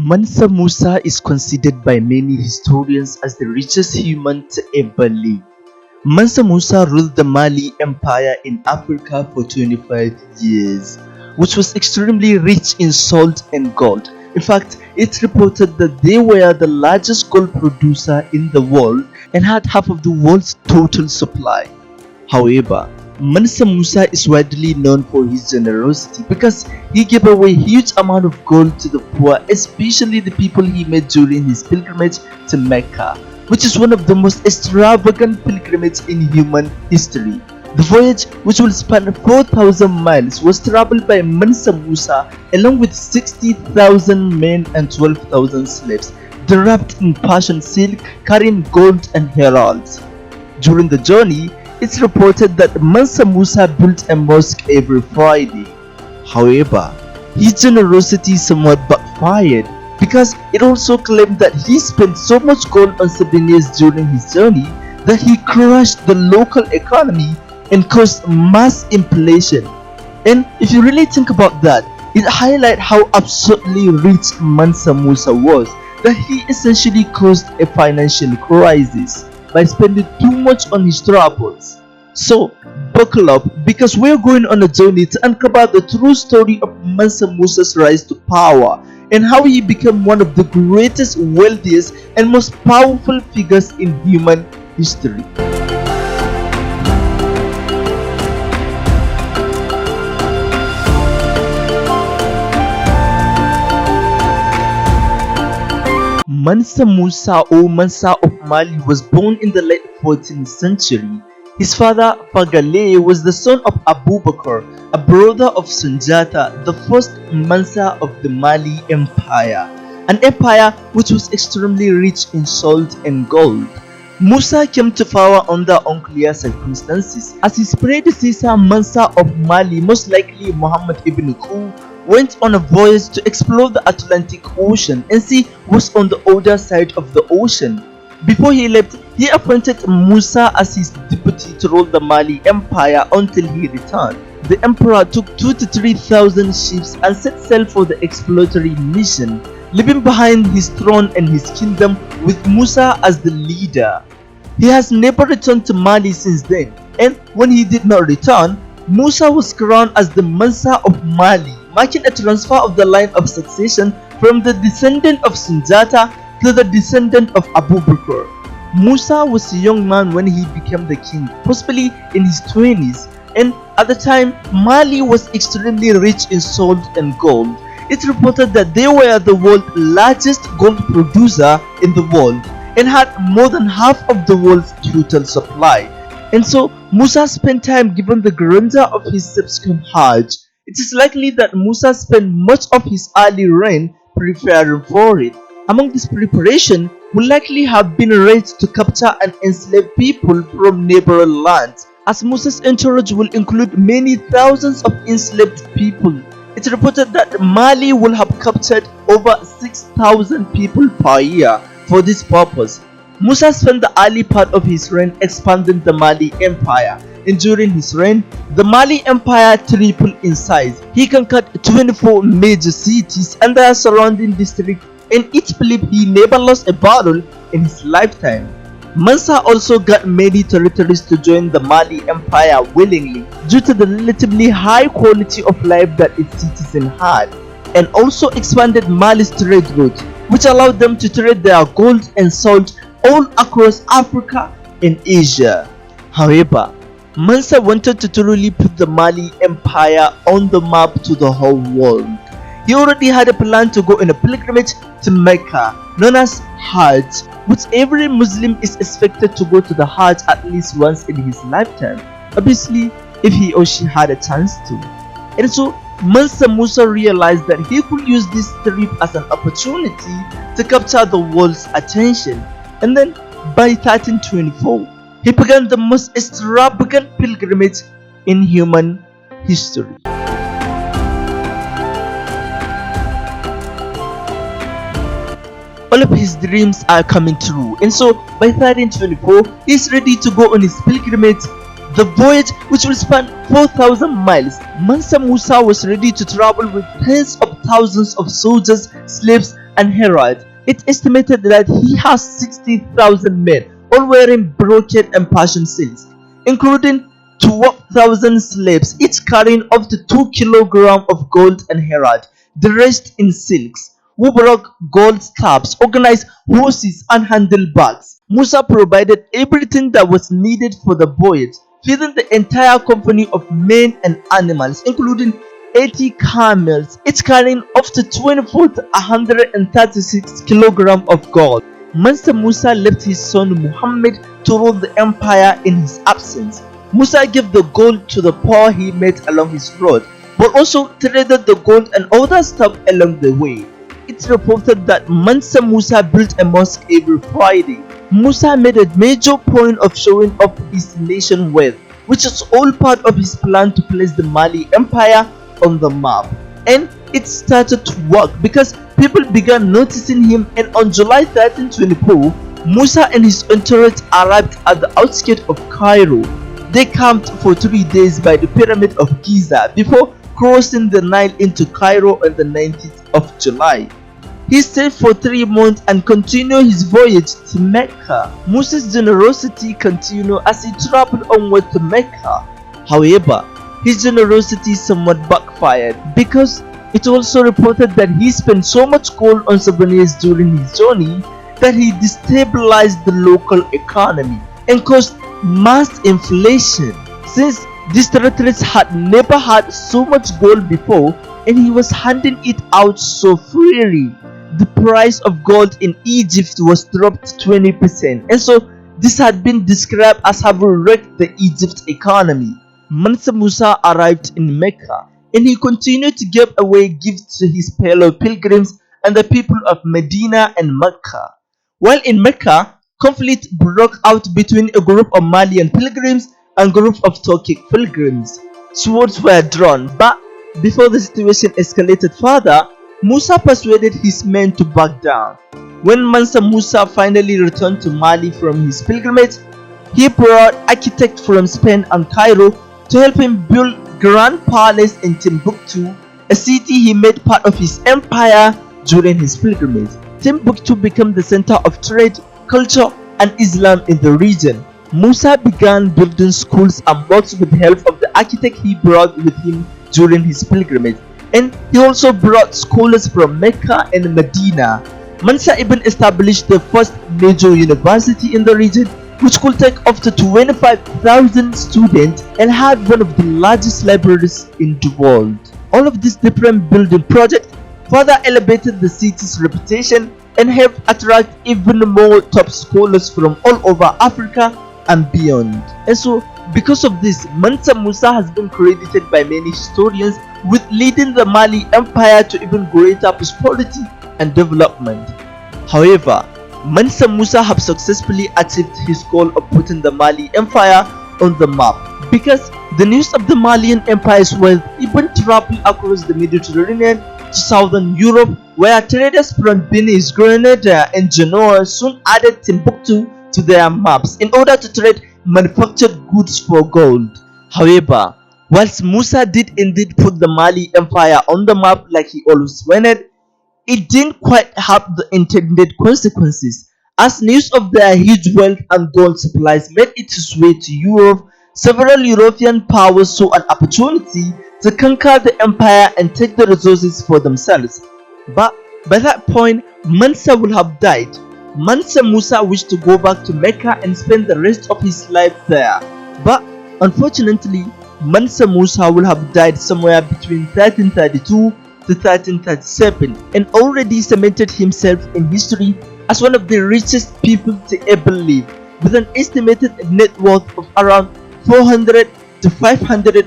Mansa Musa is considered by many historians as the richest human to ever live. Mansa Musa ruled the Mali Empire in Africa for 25 years, which was extremely rich in salt and gold. In fact, it's reported that they were the largest gold producer in the world and had half of the world's total supply. However, Mansa Musa is widely known for his generosity because he gave away huge amount of gold to the poor, especially the people he met during his pilgrimage to Mecca, which is one of the most extravagant pilgrimages in human history. The voyage, which will span 4,000 miles, was traveled by Mansa Musa along with 60,000 men and 12,000 slaves. They wrapped in Persian silk, carrying gold and heralds. During the journey, it's reported that Mansa Musa built a mosque every Friday. However, his generosity somewhat backfired because it also claimed that he spent so much gold on souvenirs during his journey that he crushed the local economy and caused mass inflation. And if you really think about that, it highlights how absurdly rich Mansa Musa was, that he essentially caused a financial crisis by spending too much on his travels. So, buckle up because we're going on a journey to uncover the true story of Mansa Musa's rise to power and how he became one of the greatest, wealthiest, and most powerful figures in human history. Mansa Musa or Mansa of Mali was born in the late 14th century. His father Fagale was the son of Abu Bakr, a brother of Sunjata, the first Mansa of the Mali Empire, an empire which was extremely rich in salt and gold. Musa came to power under unclear circumstances, as his predecessor Mansa of Mali, most likely Muhammad ibn Qu, went on a voyage to explore the Atlantic Ocean and see what's on the other side of the ocean. Before he left, he appointed Musa as his deputy to rule the Mali Empire until he returned. The emperor took 2,000 to 3,000 ships and set sail for the exploratory mission, leaving behind his throne and his kingdom with Musa as the leader. He has never returned to Mali since then, and when he did not return, Musa was crowned as the Mansa of Mali, marking a transfer of the line of succession from the descendant of Sunjata to the descendant of Abu Bakr. Musa was a young man when he became the king, possibly in his 20s, and at the time Mali was extremely rich in salt and gold. It's reported that they were the world's largest gold producer in the world and had more than half of the world's total supply. And so Musa spent time given the grandeur of his subsequent Hajj. It is likely that Musa spent much of his early reign preparing for it. Among this preparation would likely have been raids to capture and enslave people from neighboring lands, as Musa's entourage will include many thousands of enslaved people. It's reported that Mali will have captured over 6,000 people per year for this purpose. Musa spent the early part of his reign expanding the Mali Empire, and during his reign, the Mali Empire tripled in size. He conquered 24 major cities and their surrounding districts, and each believed he never lost a battle in his lifetime. Mansa also got many territories to join the Mali Empire willingly due to the relatively high quality of life that its citizens had, and also expanded Mali's trade routes, which allowed them to trade their gold and salt all across Africa and Asia. However, Mansa wanted to truly put the Mali Empire on the map to the whole world. He already had a plan to go on a pilgrimage to Mecca, known as Hajj, which every Muslim is expected to go to the Hajj at least once in his lifetime, obviously if he or she had a chance to. And so Mansa Musa realized that he could use this trip as an opportunity to capture the world's attention. And then by 1324, he began the most extravagant pilgrimage in human history. All of his dreams are coming true, and so by 1324, he is ready to go on his pilgrimage, the voyage which will span 4,000 miles. Mansa Musa was ready to travel with tens of thousands of soldiers, slaves, and Herod. It's estimated that he has 60,000 men, all wearing brocade and passion silks, including 12,000 slaves, each carrying up to 2 kilograms of gold and Herod, the rest in silks. Who broke gold staffs, organized horses, and handled bags. Musa provided everything that was needed for the voyage, feeding the entire company of men and animals, including 80 camels, each carrying up to 24 to 136 kilograms of gold. Mansa Musa left his son Muhammad to rule the empire in his absence. Musa gave the gold to the poor he met along his road, but also traded the gold and other stuff along the way. It's reported that Mansa Musa built a mosque every Friday. Musa made a major point of showing off his nation wealth, which is all part of his plan to place the Mali Empire on the map. And it started to work because people began noticing him, and on July 1324, Musa and his entourage arrived at the outskirts of Cairo. They camped for 3 days by the Pyramid of Giza before crossing the Nile into Cairo on the 19th of July. He stayed for 3 months and continued his voyage to Mecca. Musa's generosity continued as he traveled onward to Mecca. However, his generosity somewhat backfired because it also reported that he spent so much gold on souvenirs during his journey that he destabilized the local economy and caused mass inflation. Since these territories had never had so much gold before and he was handing it out so freely, the price of gold in Egypt was dropped 20%, and so this had been described as having wrecked the Egypt economy. Mansa Musa arrived in Mecca and he continued to give away gifts to his fellow pilgrims and the people of Medina and Mecca. While in Mecca, conflict broke out between a group of Malian pilgrims and a group of Turkic pilgrims. Swords were drawn, but before the situation escalated further, Musa persuaded his men to back down. When Mansa Musa finally returned to Mali from his pilgrimage, he brought architects from Spain and Cairo to help him build Grand Palace in Timbuktu, a city he made part of his empire during his pilgrimage. Timbuktu became the center of trade, culture, and Islam in the region. Musa began building schools and mosques with the help of the architect he brought with him during his pilgrimage, and he also brought scholars from Mecca and Medina. Mansa even established the first major university in the region, which could take up to 25,000 students and had one of the largest libraries in the world. All of these different building projects further elevated the city's reputation and helped attract even more top scholars from all over Africa and beyond. And so, because of this, Mansa Musa has been credited by many historians with leading the Mali Empire to even greater prosperity and development. However, Mansa Musa have successfully achieved his goal of putting the Mali Empire on the map, because the news of the Malian Empire's wealth even traveled across the Mediterranean to southern Europe, where traders from Venice, Grenada, and Genoa soon added Timbuktu to their maps in order to trade manufactured goods for gold. However, whilst Musa did indeed put the Mali Empire on the map like he always wanted, it didn't quite have the intended consequences. As news of their huge wealth and gold supplies made its way to Europe, several European powers saw an opportunity to conquer the empire and take the resources for themselves. But by that point, Mansa would have died. Mansa Musa wished to go back to Mecca and spend the rest of his life there. But unfortunately, Mansa Musa will have died somewhere between 1332 to 1337 and already cemented himself in history as one of the richest people to ever live, with an estimated net worth of around 400 to 500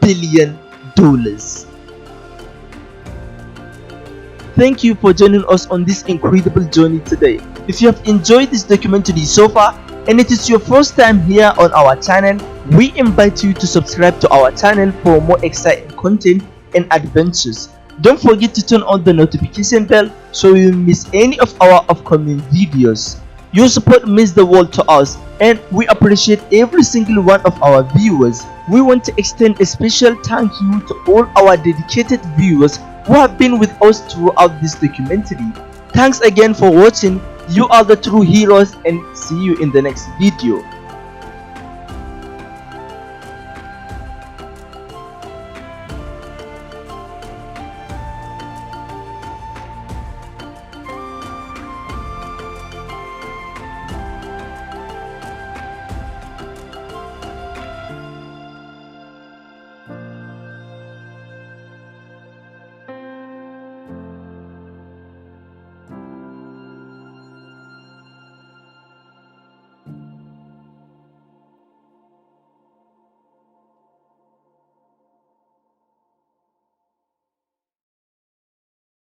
billion dollars. Thank you for joining us on this incredible journey today. If you have enjoyed this documentary so far and it is your first time here on our channel, we invite you to subscribe to our channel for more exciting content and adventures. Don't forget to turn on the notification bell so you won't miss any of our upcoming videos. Your support means the world to us, and we appreciate every single one of our viewers. We want to extend a special thank you to all our dedicated viewers who have been with us throughout this documentary. Thanks again for watching. You are the true heroes, and see you in the next video.